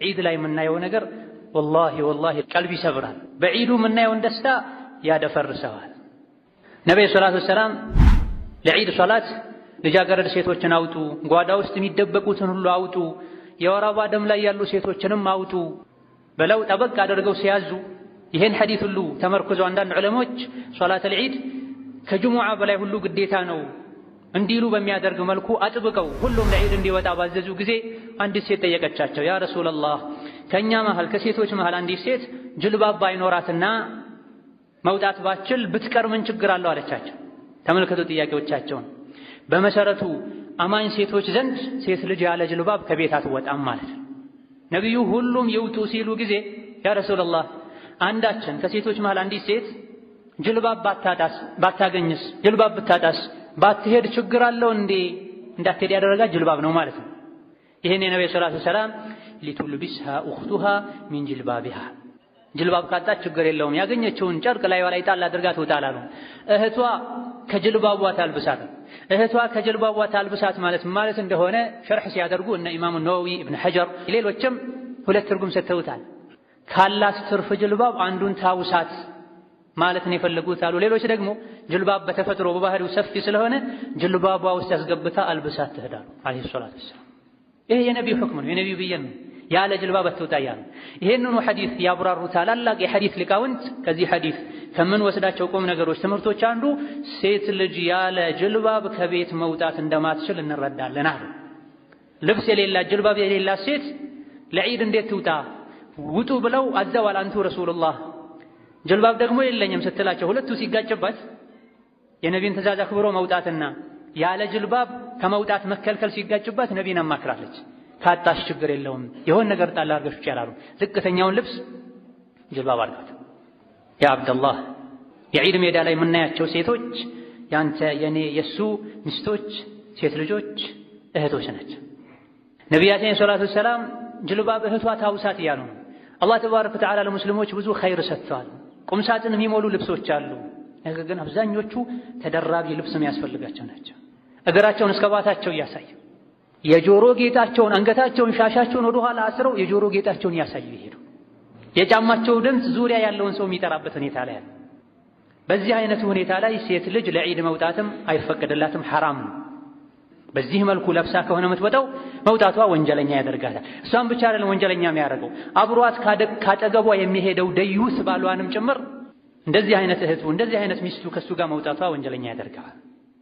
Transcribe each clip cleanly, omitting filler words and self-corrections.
ዒድ ላይ የምናየው ነገር ወላሂ ቀልብ ይሰብራል። በዒዱ የምናየውን ደስታ ያደፈርሰዋል። ነብዩ ሰለላሁ ዐለይሂ ወሰለም ለዒድ ሶላት ልጃገረድ ሴቶችን አውጡ፣ ጓዳ ውስጥ የሚደበቁትን ሁሉ አውጡ፣ የወር አበባ ደም ላይ ያሉ ሴቶችንም አውጡ ብለው ጠበቅ አድርገው ሲያዙ ይሄን ሐዲስ ሁሉ ተመርኩዘው አንዳንድ ዑለሞች ሶላተል ዒድ ከጅሙዓ በላይ ሁሉ ግዴታ ነው እንዲሉ በሚያደርግ መልኩ አጥብቀው ሁሉም ለዒድ እንዲወጣ ባዘዙ ጊዜ አንዲት ሴት ጠየቀቻቸው። ያ ረሱላላህ ከኛ መሃል ከሴቶች መሃል አንዲት ሴት ጅልባብ ባይኖራትና መውጣት ባችል ብትቀር ምን ችግር አለው አለቻቸው። ተመልከቱ ጥያቄዎቻቸውን። በመሰረቱ አማኝ ሴቶች ዘንድ ሴት ልጅ ያለ ጅልባብ ከቤት አትወጣም ማለት ነው። ነቢዩ ሁሉም ይውጡ ሲሉ ጊዜ ያ ረሱላላህ አንዳችን ከሴቶች መሃል አንዲት ሴት ጅልባብ ባታገኝስ ጅልባብ ብታጣስ ባትሄድ ችግር አለው እንዴ? እንዳትሄድ ያደረጋት ጅልባብ ነው ማለት ነው። ይሄን የነብዩ ሰለላሁ ዐለይሂ ወሰለም ሊቱልቢስሃ ኡኽቱሃ ሚን ጅልባቢሃ ጅልባብ ካጣች ችግር የለውም ያገኘችውን ጨርቅ ላይ ወላይ ጣል አድርጋ ትወጣላሉ። እህቷ ከጅልባቧ ታልብሳት እህቷ ከጅልባቧ ታልብሳት ማለት እንደሆነ ሸርሕ ሲያደርጉ እነ ኢማሙ ነወዊ ኢብኑ ሐጀር ሌሎችም ሁለት ትርጉም ሰጥተውታል። ካላት ትርፍ ጅልባብ አንዱን ታውሳት ማለት ነው የፈለጉት አሉ። ሌሎች ደግሞ ጅልባብ በተፈጥሮ በባህሪው ሰፊ ስለሆነ ጅልባቧ ውስጥ ያስገብታ አልብሳት ትሄዳሉ አለይሂ ሰላቱ ወሰላም። ይሄ የነቢዩ ሁክም ነው፣ የነቢዩ ብይን ነው። ያለ ጅልባብ አትወጣ ያሉ ይሄንኑ ሐዲስ ያብራሩ ታላላቅ የሐዲስ ሊቃውንት ከዚህ ሐዲስ ከምን ወስዳቸው ቁም ነገሮች ትምህርቶች አንዱ ሴት ልጅ ያለ ጅልባብ ከቤት መውጣት እንደማትችል እንረዳለን አሉ። ልብስ የሌላት ጅልባብ የሌላት ሴት ለዒድ እንዴት ትውጣ? ውጡ ብለው አዘዋል አንቱ ረሱሉላህ። ጅልባብ ደግሞ የለኝም ስትላቸው ሁለቱ ሲጋጭባት የነቢን ትእዛዝ አክብሮ መውጣትና ያለ ጅልባብ ከመውጣት መከልከል ሲጋጭባት ነቢን አማክራለች። ካጣሽ ችግር የለውም የሆነ ነገር ጣል አድርገሽ ይቻላል፣ ዝቅተኛውን ልብስ ጅልባብ አድርጋት። ያ አብደላህ የዒድ ሜዳ ላይ የምናያቸው ሴቶች ያንተ የኔ የሱ ሚስቶች ሴት ልጆች እህቶች ናቸው። ነቢያችን ሰለላሁ ዐለይሂ ወሰለም ጅልባብ እህቷ ታውሳት እያሉ ነው። አላህ ተባረከ ወተዓላ ለሙስሊሞች ብዙ ኸይር ሰጥተዋል። ቁም ሳጥን የሚሞሉ ልብሶች አሉ። ነገር ግን አብዛኞቹ ተደራቢ ልብስ የሚያስፈልጋቸው ናቸው። እግራቸውን እስከ ባታቸው እያሳዩ የጆሮ ጌጣቸውን አንገታቸውን ሻሻቸውን ወደ ኋላ አስረው የጆሮ ጌጣቸውን እያሳዩ ይሄዱ። የጫማቸው ድምፅ ዙሪያ ያለውን ሰው የሚጠራበት ሁኔታ ላይ አለ። በዚህ አይነቱ ሁኔታ ላይ ሴት ልጅ ለዒድ መውጣትም አይፈቀድላትም፣ ሐራም ነው። በዚህ መልኩ ለብሳ ከሆነ የምትወጣው መውጣቷ ወንጀለኛ ያደርጋታል። እሷም ብቻ አይደለም ወንጀለኛ የሚያደርገው አብሯት ካጠገቧ የሚሄደው ደዩስ ባሏንም ጭምር እንደዚህ አይነት እህቱ እንደዚህ አይነት ሚስቱ ከሱ ጋር መውጣቷ ወንጀለኛ ያደርጋል።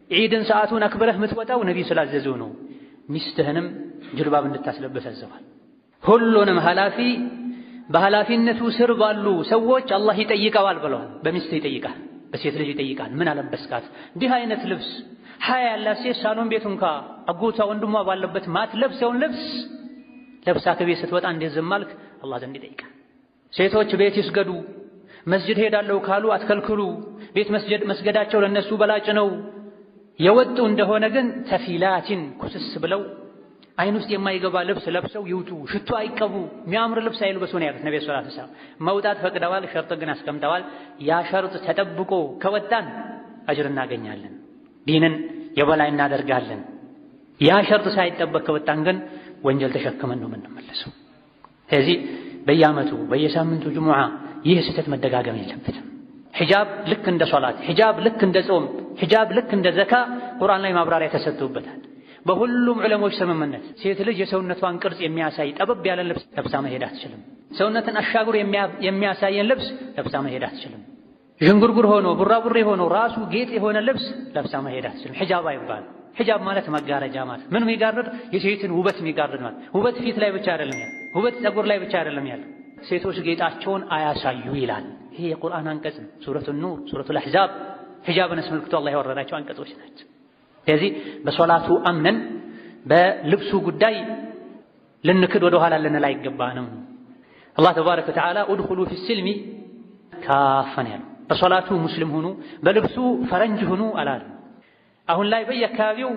ዒድን ሰዓቱን አክብረህ የምትወጣው ነብዩ ስላዘዘው ነው። ሚስትህንም ጅልባብ እንድታስለብስ አዘዋል። ሁሉንም ኃላፊ በኃላፊነቱ ስር ባሉ ሰዎች አላህ ይጠይቀዋል ብለዋል። በሚስት ይጠይቃል፣ በሴት ልጅ ይጠይቃል። ምን አለበስካት? እንዲህ አይነት ልብስ ሀያ ያላት ሴት ሳሎን ቤት እንኳ አጎቷ ወንድሟ ባለበት ማትለብሰውን ልብስ ለብሳ ከቤት ስትወጣ እንዴት ዝም አልክ? አላህ ዘንድ ይጠይቃል። ሴቶች ቤት ይስገዱ፣ መስጂድ ሄዳለሁ ካሉ አትከልክሉ። ቤት መስገዳቸው ለነሱ በላጭ ነው። የወጡ እንደሆነ ግን ተፊላቲን ኩስስ ብለው አይን ውስጥ የማይገባ ልብስ ለብሰው ይውጡ። ሽቶ አይቀቡ፣ የሚያምር ልብስ አይልበሱ ነው ያሉት ነብዩ ሰለላሁ ዐለይሂ ወሰለም። መውጣት ፈቅደዋል፣ ሸርጥ ግን አስቀምጠዋል። ያ ሸርጥ ተጠብቆ ከወጣን አጅር እናገኛለን፣ ዲንን የበላይ እናደርጋለን። ያ ሸርጥ ሳይጠበቅ ከወጣን ግን ወንጀል ተሸክመን ነው የምንመለሰው። ስለዚህ በየዓመቱ በየሳምንቱ ጅሙዓ ይህ ስህተት መደጋገም የለበትም። ሒጃብ ልክ እንደ ሶላት፣ ሒጃብ ልክ እንደ ጾም፣ ሒጃብ ልክ እንደ ዘካ ቁርአን ላይ ማብራሪያ ተሰጥቶበታል። በሁሉም ዑለሞች ስምምነት ሴት ልጅ የሰውነቷን ቅርጽ የሚያሳይ ጠበብ ያለ ልብስ ለብሳ መሄድ አትችልም። ሰውነትን አሻግሮ የሚያሳየን ልብስ ለብሳ መሄድ አትችልም። ዥንጉርጉር ሆኖ ቡራቡሬ ሆኖ ራሱ ጌጥ የሆነ ልብስ ለብሳ መሄድ አትችልም። ሒጃብ አይባልም። ሒጃብ ማለት መጋረጃ ማለት ምን የሚጋርድ የሴትን ውበት የሚጋርድ ማለት። ውበት ፊት ላይ ብቻ አይደለም ያለው፣ ውበት ፀጉር ላይ ብቻ አይደለም ያለው። ሴቶች ጌጣቸውን አያሳዩ ይላል። ይሄ የቁርአን አንቀጽ ነው። ሱረቱ ኑር፣ ሱረቱ አልአሕዛብ ሒጃብን አስመልክቶ አላህ ያወረዳቸው አንቀጾች ናቸው። ስለዚህ በሶላቱ አምነን በልብሱ ጉዳይ ልንክድ ወደ ኋላ ልንል አይገባንም። አላህ ተባረከ ወተዓላ ኡድኹሉ ፊስልሚ ካፈን ያለው በሶላቱ ሙስሊም ሁኑ፣ በልብሱ ፈረንጅ ሁኑ አላለም። አሁን ላይ በየአካባቢው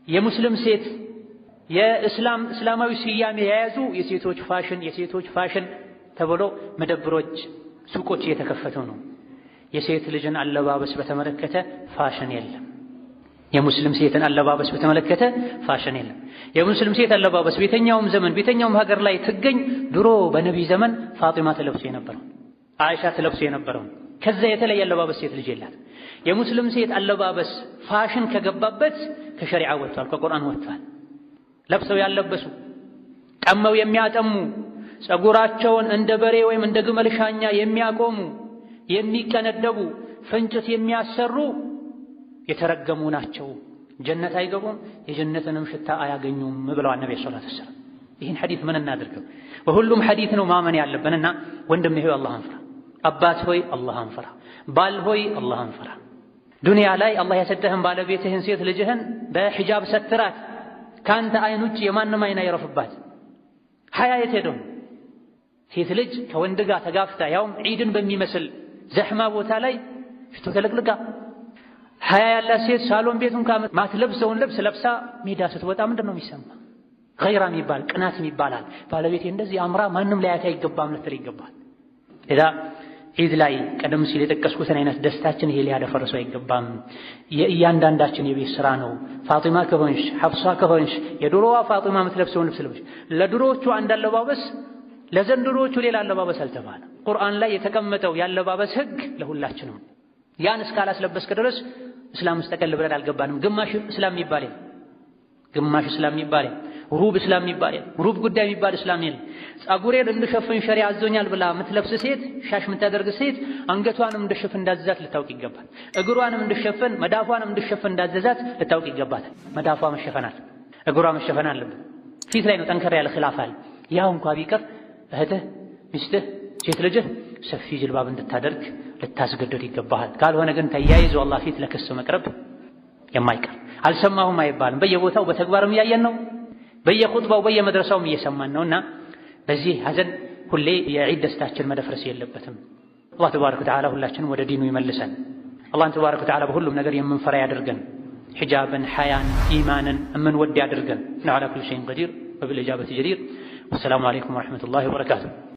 የሙስሊም ሴት እስላማዊ ስያሜ የያዙ የሴቶች ፋሽን ተብሎ መደብሮች፣ ሱቆች እየተከፈቱ ነው። የሴት ልጅን አለባበስ በተመለከተ ፋሽን የለም። የሙስሊም ሴትን አለባበስ በተመለከተ ፋሽን የለም። የሙስሊም ሴት አለባበስ በየትኛውም ዘመን በየትኛውም ሀገር ላይ ትገኝ ድሮ በነቢይ ዘመን ፋጢማ ትለብስ የነበረው አይሻ ትለብስ የነበረው ከዛ የተለየ አለባበስ ሴት ልጅ የላት። የሙስሊም ሴት አለባበስ ፋሽን ከገባበት ከሸሪዓ ወጥቷል፣ ከቁርአን ወጥቷል። ለብሰው ያለበሱ ጠመው የሚያጠሙ ጸጉራቸውን እንደ በሬ ወይም እንደ ግመል ሻኛ የሚያቆሙ የሚቀነደቡ ፍንጭት የሚያሰሩ የተረገሙ ናቸው፣ ጀነት አይገቡም፣ የጀነትንም ሽታ አያገኙም ብለዋል ነብዩ ሰለላሁ ዐለይሂ ወሰለም። ይህን ሐዲስ ምን እናድርገው? በሁሉም ሐዲስ ነው ማመን ያለብንና ወንድሜ ሆይ አላህን ፍራ፣ አባት ሆይ አላህን ፍራ፣ ባል ሆይ አላህን ፍራ። ዱንያ ላይ አላህ የሰጠህን ባለቤትህን ሴት ልጅህን በሒጃብ ሰትራት፣ ካንተ አይን ውጭ የማንም አይን አይረፍባት። ሐያ የት ሄደው? ሴት ልጅ ከወንድ ጋር ተጋፍታ ያውም ዒድን በሚመስል ዘሕማ ቦታ ላይ ፊቱ ተለቅልቃ ሐያ ያላት ሴት ሳሎን ቤቱን ማትለብሰውን ልብስ ለብሳ ሜዳ ስትወጣ ምንድን ነው የሚሰማ? ገይራ የሚባል ቅናት ይባላል። ባለቤቴ እንደዚህ አምራ ማንም ላያት አይገባም ልትል ይገባል። ለዛ ዒድ ላይ ቀደም ሲል የጠቀስኩትን አይነት ደስታችን ይሄ ሊያደፈርሰው አይገባም። የእያንዳንዳችን የቤት ስራ ነው። ፋጢማ ከሆንሽ ሐፍሳ ከሆንሽ የድሮዋ ፋጢማ የምትለብሰውን ልብስ ልበሽ። ለድሮዎቹ አንድ አለባበስ፣ ለዘንድሮዎቹ ሌላ አለባበስ አልተባለ። ቁርአን ላይ የተቀመጠው ያለባበስ ህግ ለሁላችንም። ያን እስካላስለበስክ ድረስ እስላም ውስጥ ተቀል ብለን አልገባንም። ግማሽ እስላም የሚባል ግማሽ እስላም የሚባል ሩብ እስላም የሚባል ሩብ ጉዳይ የሚባል እስላም የለም። ጸጉሬን እንድሸፍን ሸሪዓ አዞኛል ብላ የምትለብስ ሴት፣ ሻሽ የምታደርግ ሴት አንገቷንም እንድሸፍን እንዳዘዛት ልታውቅ ይገባል። እግሯንም እንድሸፍን መዳፏንም እንድሸፍን እንዳዘዛት ልታውቅ ይገባል። መዳፏ መሸፈናል፣ እግሯ መሸፈን አለበት። ፊት ላይ ነው ጠንከር ያለ ኺላፍ አለ። ያው እንኳ ቢቀር እህትህ፣ ሚስትህ፣ ሴት ልጅህ ሰፊ ጅልባብ እንድታደርግ ልታስገድድ ይገባሃል። ካልሆነ ግን ተያይዞ አላህ ፊት ለክስ መቅረብ የማይቀር አልሰማሁም አይባልም። በየቦታው በተግባርም እያየን ነው፣ በየኹጥባው በየመድረሳውም እየሰማን ነውና በዚህ ሐዘን ሁሌ የዒድ ደስታችን መደፍረስ የለበትም። አላህ ተባረከ ወተዓላ ሁላችንም ወደ ዲኑ ይመልሰን። አላህን ተባረከ ወተዓላ በሁሉም ነገር የምንፈራ ያድርገን። ሒጃብን፣ ሐያን፣ ኢማንን የምንወድ ያድርገን። ኢንነሁ ዐላ ኩሊ ሸይኢን ቀዲር ወቢልኢጃበቲ ጀዲር። ወሰላሙ ዐለይኩም ወረሕመቱላሂ ወበረካቱሁ።